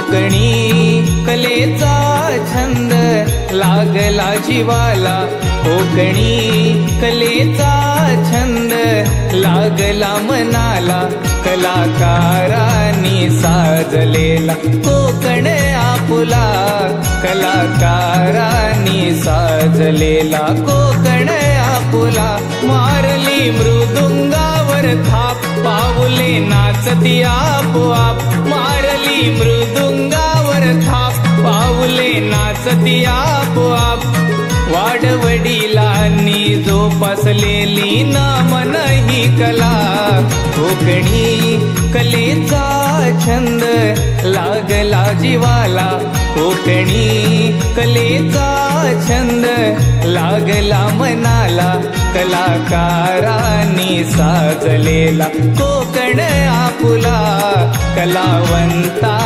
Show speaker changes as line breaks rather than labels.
कोकणी कलेचा छंद लागला जीवाला, कोकणी कलेचा छंद लागला मनाला, कलाकारांनी साजलेला कोकण आपुला, कलाकारांनी साजलेला कोकण आपुला. मारली मृदुंगावर थाप, पाऊले नाचती आपोआप, मारली मृदुंगावर थाप, पाऊले नाचती आपोआप. वाडवडिलांनी जोपासलेली ना मन ही कला, कोकणी कलेचा छंद लागला जीवाला, कोकणी कलेचा छंद लागला मनाला, कलाकारांनी साजलेला कोकण आपुला, कलावंता